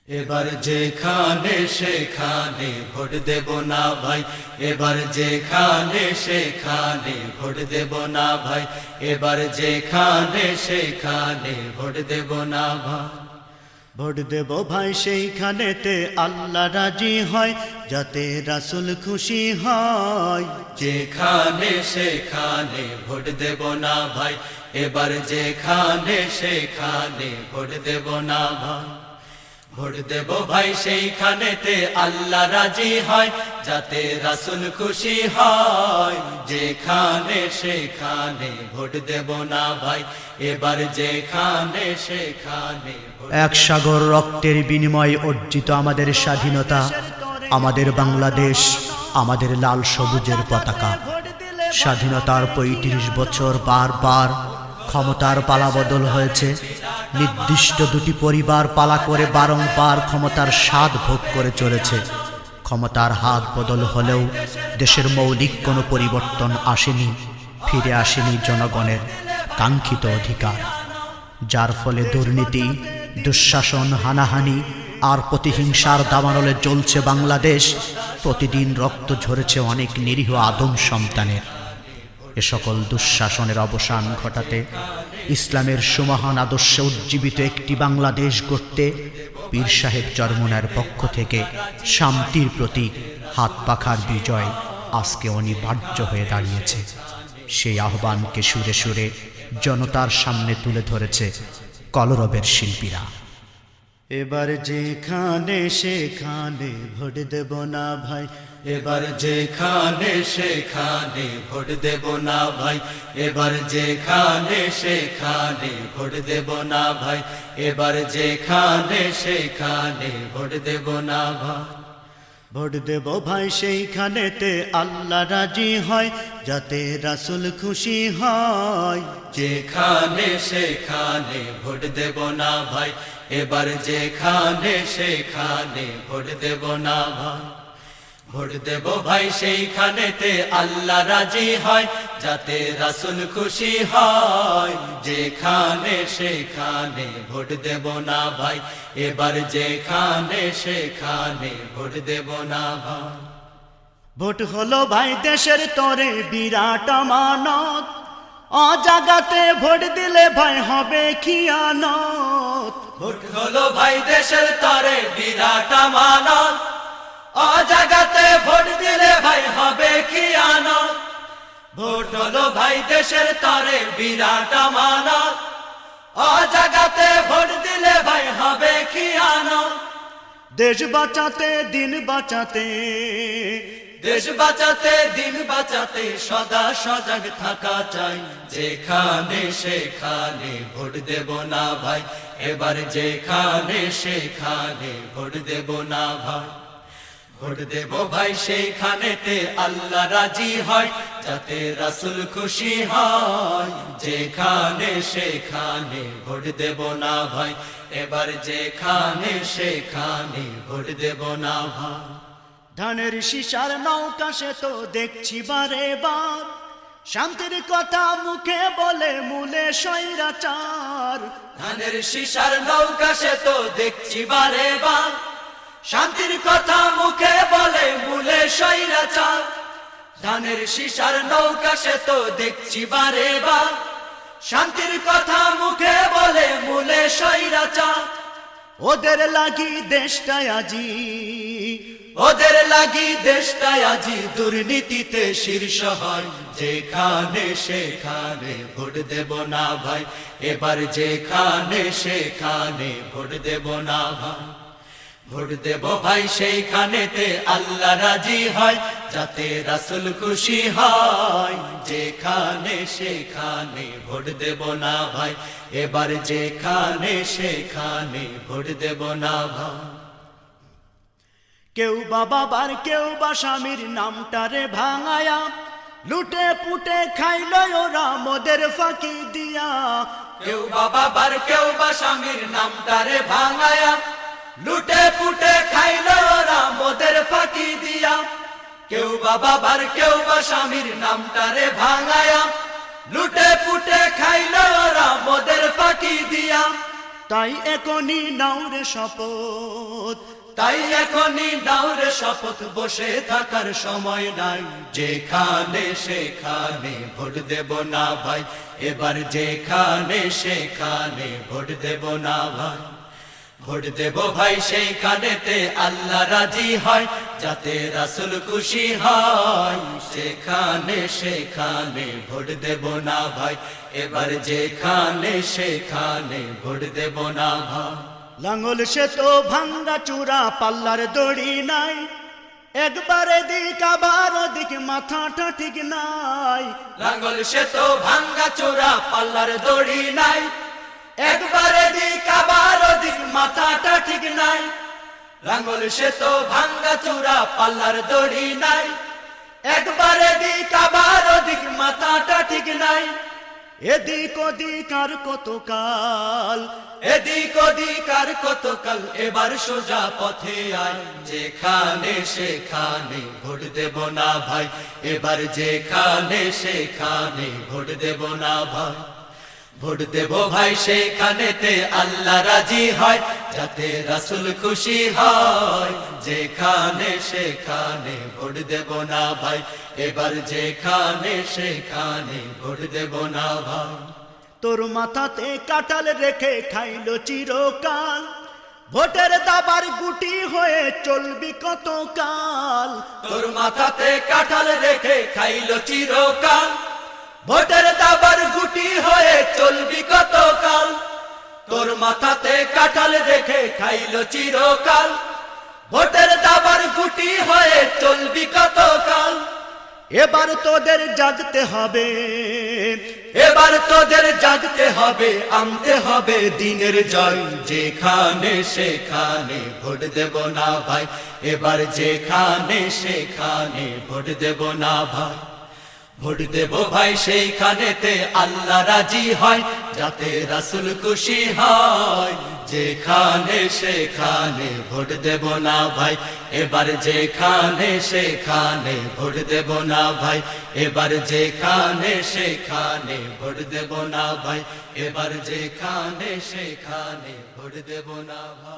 এবার যেখানে সেখানে ভোট দেব না ভাই, এবার যেখানে সেখানে ভোট দেব না ভাই, এবার যেখানে সেখানে ভোট দেব না ভাই। ভোট দেব ভাই সেইখানেতে আল্লাহ রাজি হয়, যাতে রাসূল খুশি হয়। যেখানে সেখানে ভোট দেব না ভাই, এবার যেখানে সেখানে ভোট দেব না ভাই। ভোট দেব ভাই সেইখানেতে আল্লাহ রাজি হয়, যাতে রাসূল খুশি হয়। যেখানে সেখানে ভোট দেব না ভাই, এবার যেখানে সেখানে। এক সাগর রক্তের বিনিময়ে অর্জিত আমাদের স্বাধীনতা, আমাদের বাংলাদেশ, আমাদের লাল সবুজের পতাকা। স্বাধীনতার ৩৫ বছর বারবার ক্ষমতার পালাবদল হয়েছে। নির্দিষ্ট দুটি পরিবার পালা করে বারংবার ক্ষমতার স্বাদ ভোগ করে চলেছে। ক্ষমতার হাত বদল হলেও দেশের মৌলিক কোনো পরিবর্তন আসেনি, ফিরে আসেনি জনগণের কাঙ্ক্ষিত অধিকার। যার ফলে দুর্নীতি, দুঃশাসন, হানাহানি আর প্রতিহিংসার দাবানলে জ্বলছে বাংলাদেশ। প্রতিদিন রক্ত ঝরেছে অনেক নিরীহ আদম সন্তানের। এ সকল দুঃশাসনের অবসান ঘটাতে, ইসলামের সুমহান আদর্শে উজ্জীবিত একটি বাংলাদেশ গড়তে পীর সাহেব চরমোনার পক্ষ থেকে শান্তির প্রতীক হাত পাখার বিজয় আজকে অনিবার্য হয়ে দাঁড়িয়েছে। সেই আহ্বানকে সুরে সুরে জনতার সামনে তুলে ধরেছে কলরবের শিল্পীরা। এবার যেখানে সেখানে ভোট দেব না ভাই, এবার যেখানে সেখানে ভোট দেব না ভাই, এবার যেখানে সেখানে ভোট দেব না ভাই, এবার যেখানে সেখানে ভোট দেব না ভাই। ভোট দেব ভাই সেইখানেতে আল্লাহ রাজি হয়, যাতে রাসূল খুশি হয়। যেখানে সেখানে ভোট দেব না ভাই, এবার যেখানে সেখানে ভোট দেব না ভাই। ভোট দেব ভাই সেইখানেতে আল্লাহ রাজি হয়, যাতে রাসূল খুশি হয়। যেখানে সেখানে ভোট দেব না ভাই, এবার যেখানে সেখানে ভোট দেব না ভাই। ভোট হলো ভাই দেশের তরে বিরাট আমানত, অজাগাতে ভোট দিলে ভাই হবে খিয়ানত। ভোট হলো ভাই দেশের তরে বিরাট আমানত, অজাগাতে ভোট দিলে ভাই হবে খিয়ানত। ভোট হলো ভাই দেশের তরে বিরাট আমানত, অজাগাতে ভোট দিলে ভাই হবে খিয়ানত। দেশ বাঁচাতে দিন বাঁচাতে, দেশ বাঁচাতে দিন বাঁচাতে সদা সজাগ থাকা চাই। যেখানে সেখানে ভোট দেব না ভাই, এবার যেখানে সেখানে ভোট দেব না ভাই। ভোট দেব ভাই সেইখানেতে আল্লাহ রাজি হয়, যাতে রাসূল খুশি হয়। যেখানে সেখানে ভোট দেব না ভাই, এবার যেখানে সেখানে ভোট দেব না ভাই। ধানের শীষার নৌকা সে তো দেখছি বারে বার, শান্তির কথা মুখে বলে মূলে স্বৈরাচার। ধানের শীষার নৌকা সে তো দেখছি বারে বার, শান্তির কথা মুখে বলে মূলে স্বৈরাচার। ধানের শীষার নৌকা সে তো দেখছি বারে বার, শান্তির কথা মুখে বলে মূলে স্বৈরাচার। ওদের লাগি দেশটায় আজি, ওদের লাগি দেশটায় আজি দুর্নীতিতে শীর্ষ হয়। যেখানে সেখানে ভোট দেব না ভাই, এবার যেখানে সেখানে ভোট দেব না ভাই। ভোট দেব ভাই সেইখানেতে আল্লাহ রাজি হয়, যাতে রাসূল খুশি হয়। যেখানে সেখানে ভোট দেব না ভাই, এবার যেখানে সেখানে ভোট দেব না ভাই। কেউ বা বাবার কেউ বা স্বামীর নামটারে ভাঙায়া, লুটে পুটে খাইল ওরা মোদের ফাঁকি দিয়া। কেউ বা বাবার কেউ বা স্বামীর নামটারে ভাঙায়া, লুটে পুটে খাইল ওরা মোদের ফাঁকি দিয়া। কেউ বা বাবার কেউ বা স্বামীর নামটারে ভাঙায়া, লুটে পুটে খাইল ওরা মোদের ফাঁকি দিয়া। তাই এখনই নাও রে শপথ, তাই এখনই নাও রে শপথ, বসে থাকার সময় নাই। যেখানে সেখানে ভোট দেব না ভাই, এবার যেখানে সেখানে ভোট দেব না ভাই। ভোট দেব ভাই সেইখানেতে আল্লাহ রাজি হয়, যাতে রাসূল খুশি হয়। যেখানে সেখানে ভোট দেব না ভাই, এবার যেখানে সেখানে ভোট দেব না ভাই। লাঙ্গল সে তো ভাঙ্গা চূড়া, পাল্লার দড়ি নাই, একবার এদিক আবার ওদিক, মাথাটা ঠিক নাই। লাঙ্গল সে তো ভাঙ্গা চোরা, পাল্লার দড়ি নাই, একবার এদিক আবার ওদিক, মাথাটা ঠিক নাই। লাঙ্গল সে তো ভাঙ্গা চোরা, পাল্লার দড়ি নাই, একবার এদিক আবার ওদিক, মাথাটা ঠিক নাই। এদিক ওদিক আর কত কাল, এদিক ওদিক আর কতকাল, এবার সোজা পথে আয়। যেখানে সেখানে ভোট দেব না ভাই, এবার যেখানে সেখানে ভোট দেব না ভাই। ভোট দেব ভাই সেইখানেতে আল্লাহ রাজি হয়, যাতে রাসূল খুশি হয়। যেখানে সেখানে ভোট দেব না ভাই, এবার যেখানে সেখানে ভোট দেব না ভাই। তোর মাথাতে কাঁঠাল রেখে খাইলো চিরকাল, ভোটের দাবার গুটি হয়ে চলবি কত কাল। তোর মাথাতে কাঁঠাল রেখে খাইলো চিরকাল, ভোটের দাবার গুটি হয়ে চলবি কত কাল। তোর মাথাতে কাঁঠাল রেখে খাইলো চিরকাল, ভোটের দাবার গুটি হয়ে চলবি কত কাল। এবার তোদের জাগতে হবে, এবার তোদের জাগতে হবে, আনতে হবে দিনের জয়। যেখানে সেখানে ভোট দেব না ভাই, এবার যেখানে সেখানে ভোট দেব না ভাই। ভোট দেব ভাই সেইখানেতে আল্লাহ রাজি হয়, যাতে রাসূল খুশি হয়। যেখানে সেখানে ভোট দেব না ভাই, এবার যেখানে সেখানে ভোট দেব না ভাই। এবার যেখানে সেখানে ভোট দেব না ভাই, এবার যেখানে সেখানে ভোট দেব না ভাই।